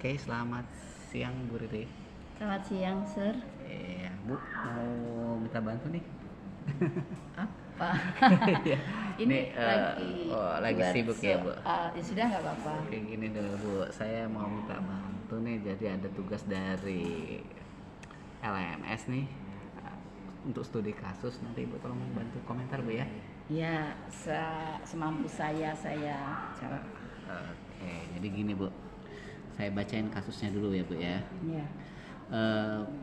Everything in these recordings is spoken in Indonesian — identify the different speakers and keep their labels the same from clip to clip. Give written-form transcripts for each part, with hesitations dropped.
Speaker 1: Oke, selamat siang Bu Riri.
Speaker 2: Selamat siang, Sir.
Speaker 1: Iya, Bu mau minta bantu nih.
Speaker 2: Apa?
Speaker 1: Iya.
Speaker 2: Ini
Speaker 1: Nih, lagi
Speaker 2: buat
Speaker 1: sibuk ya, Bu?
Speaker 2: Ya sudah nggak apa-apa.
Speaker 1: Kayak gini dulu, Bu. Saya mau minta bantu nih. Jadi ada tugas dari LMS nih untuk studi kasus. Nanti Ibu tolong bantu komentar, Bu ya.
Speaker 2: Ya, semampu saya jawab.
Speaker 1: Oke, jadi gini, Bu. Saya bacain kasusnya dulu ya, Bu ya.
Speaker 2: Ya.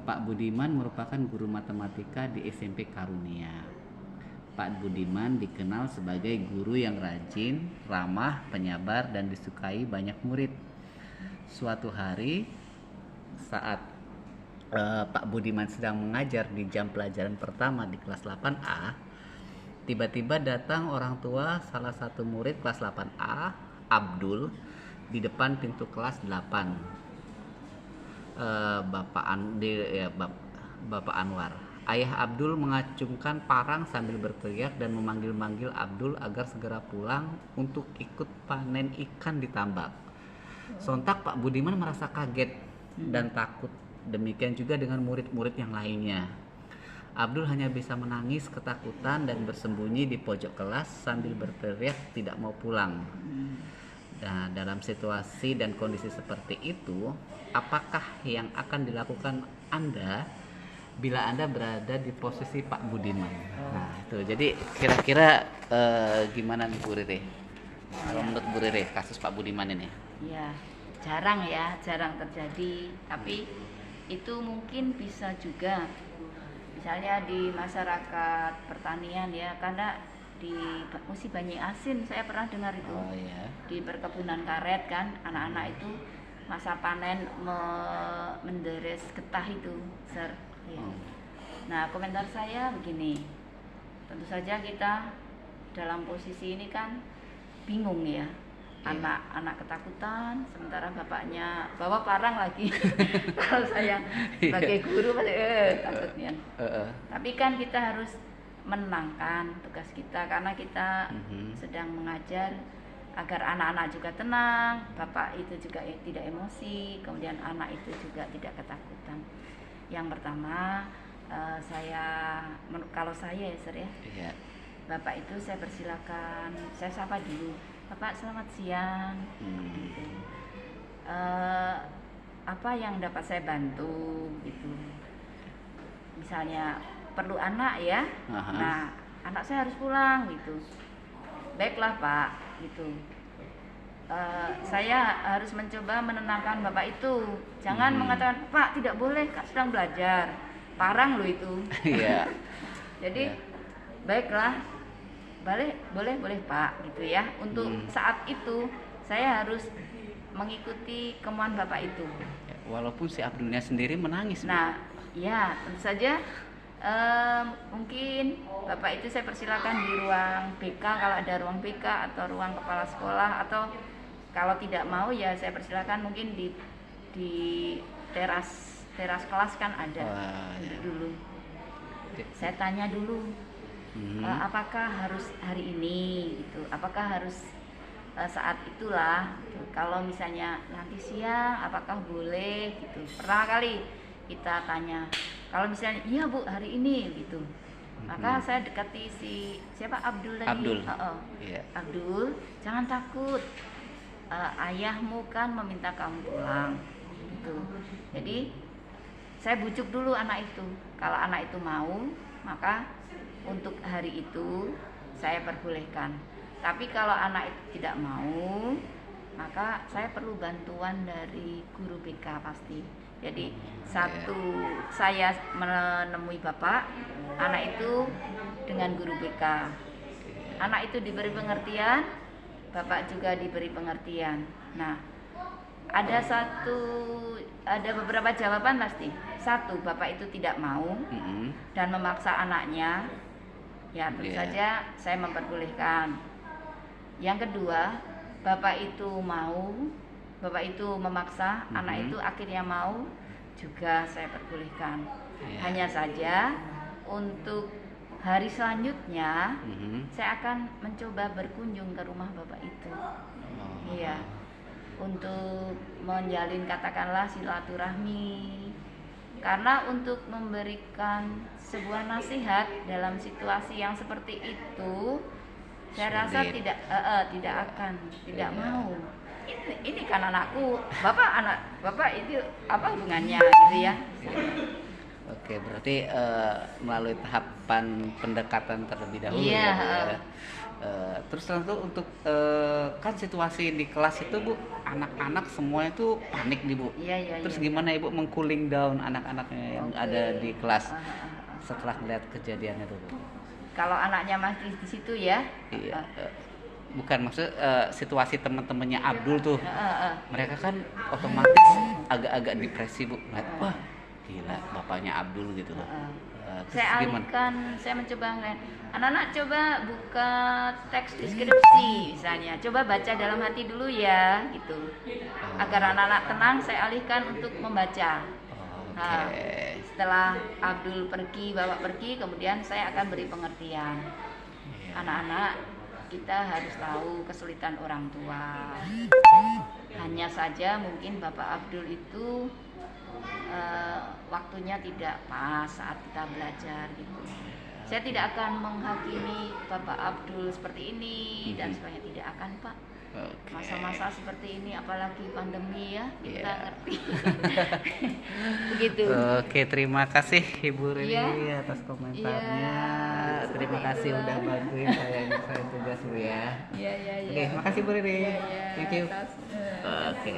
Speaker 1: Pak Budiman merupakan guru matematika di SMP Karunia. Pak Budiman dikenal sebagai guru yang rajin, ramah, penyabar, dan disukai banyak murid. Suatu hari saat Pak Budiman sedang mengajar di jam pelajaran pertama di kelas 8A, tiba-tiba datang orang tua salah satu murid kelas 8A, Abdul, di depan pintu kelas 8. Bapak Anwar. Ayah Abdul mengacungkan parang sambil berteriak dan memanggil-manggil Abdul agar segera pulang untuk ikut panen ikan di tambak. Sontak Pak Budiman merasa kaget dan takut. Demikian juga dengan murid-murid yang lainnya. Abdul hanya bisa menangis ketakutan dan bersembunyi di pojok kelas sambil berteriak tidak mau pulang. Nah, dalam situasi dan kondisi seperti itu, apakah yang akan dilakukan Anda bila Anda berada di posisi Pak Budiman? Nah, itu. Jadi kira-kira gimana nih Bu Riri? Kalau menurut Bu Riri, kasus Pak Budiman ini?
Speaker 2: Ya, jarang terjadi. Tapi itu mungkin bisa juga, misalnya di masyarakat pertanian ya, karena di Musi Banyu Asin saya pernah dengar itu.
Speaker 1: Oh iya.
Speaker 2: Di perkebunan karet kan, anak-anak itu masa panen menderes getah itu, Sir. Ya. Nah, komentar saya begini. Tentu saja kita dalam posisi ini kan bingung ya. Anak-anak ketakutan, sementara bapaknya bawa parang lagi. Kalau saya sebagai guru pasti takutnya. Tapi kan kita harus menenangkan tugas kita karena kita sedang mengajar agar anak-anak juga tenang, bapak itu juga tidak emosi, kemudian anak itu juga tidak ketakutan. Yang pertama, kalau saya ya, Sir ya, bapak itu saya persilakan, saya sapa dulu, Bapak selamat siang. Gitu. Apa yang dapat saya bantu gitu, misalnya perlu anak ya. Nah, anak saya harus pulang gitu. Baiklah Pak, gitu. Saya harus mencoba menenangkan bapak itu. Jangan mengatakan Pak tidak boleh, Kak sedang belajar. Parang loh itu.
Speaker 1: Iya.
Speaker 2: Jadi baiklah, boleh Pak, gitu ya. Untuk saat itu saya harus mengikuti kemauan bapak itu.
Speaker 1: Walaupun si Abdulnya sendiri menangis.
Speaker 2: Nah, ya tentu saja. Mungkin bapak itu saya persilakan di ruang BK kalau ada ruang BK atau ruang kepala sekolah, atau kalau tidak mau ya saya persilakan mungkin di teras kelas kan ada. Dulu saya tanya dulu apakah harus hari ini gitu, apakah harus saat itulah gitu. Kalau misalnya nanti siang apakah boleh gitu. Pertama kali kita tanya, kalau misalnya iya Bu hari ini gitu, maka saya dekati siapa Abdul tadi. Abdul, jangan takut, ayahmu kan meminta kamu pulang gitu. Jadi saya bujuk dulu anak itu, kalau anak itu mau maka untuk hari itu saya perbolehkan. Tapi kalau anak itu tidak mau, maka saya perlu bantuan dari guru BK pasti. Jadi saya menemui bapak, anak itu dengan guru BK. Anak itu diberi pengertian, bapak juga diberi pengertian. Nah, ada beberapa jawaban pasti. Satu, bapak itu tidak mau dan memaksa anaknya. Ya, tentu saja saya memperbolehkan. Yang kedua, bapak itu mau, bapak itu memaksa, anak itu akhirnya mau, juga saya perbolehkan. Hanya saja untuk hari selanjutnya saya akan mencoba berkunjung ke rumah bapak itu. Iya. untuk menjalin katakanlah silaturahmi. Karena untuk memberikan sebuah nasihat dalam situasi yang seperti itu, saya rasa
Speaker 1: Sulit.
Speaker 2: tidak akan, tidak
Speaker 1: Iya.
Speaker 2: mau. Ini kan anakku, bapak itu apa hubungannya gitu ya?
Speaker 1: Oke, berarti melalui tahapan pendekatan terlebih dahulu
Speaker 2: Iya,
Speaker 1: ya. Terus tentu untuk kan situasi di kelas itu Bu, anak-anak semua itu panik nih Bu.
Speaker 2: Iya.
Speaker 1: Terus gimana Ibu meng-cooling down anak-anaknya yang
Speaker 2: Oke.
Speaker 1: ada di kelas
Speaker 2: Ah.
Speaker 1: setelah melihat kejadian itu Bu?
Speaker 2: Kalau anaknya masih di situ ya?
Speaker 1: Iya. Bukan maksud situasi teman-temannya Abdul tuh. Mereka kan otomatis agak-agak depresi Bu. Melihat, wah gila bapaknya Abdul gitu loh. Terus
Speaker 2: Saya
Speaker 1: gimana?
Speaker 2: alihkan, saya mencoba ngeliat, anak-anak coba buka teks deskripsi misalnya, coba baca dalam hati dulu ya gitu, agar anak-anak tenang. Saya alihkan untuk membaca. Nah,
Speaker 1: Oke.
Speaker 2: setelah Abdul pergi, bapak pergi, kemudian saya akan beri pengertian.
Speaker 1: Iya.
Speaker 2: Anak-anak, kita harus tahu kesulitan orang tua. Hanya saja mungkin bapak Abdul itu waktunya tidak pas saat kita belajar gitu. Saya tidak akan menghakimi bapak Abdul seperti ini dan sebagainya, tidak akan Pak.
Speaker 1: Oke.
Speaker 2: Masa-masa seperti ini apalagi pandemi ya, kita
Speaker 1: Iya.
Speaker 2: ngerti. Begitu.
Speaker 1: Oke, terima kasih Ibu Rini
Speaker 2: Iya.
Speaker 1: atas komentarnya.
Speaker 2: Iya,
Speaker 1: Terima
Speaker 2: seperti
Speaker 1: kasih
Speaker 2: itulah.
Speaker 1: udah bantuin saya nyelesain tugas Bu ya.
Speaker 2: Iya.
Speaker 1: Oke, makasih Bu Rini.
Speaker 2: Iya.
Speaker 1: Thank you.
Speaker 2: Atas,
Speaker 1: Oke.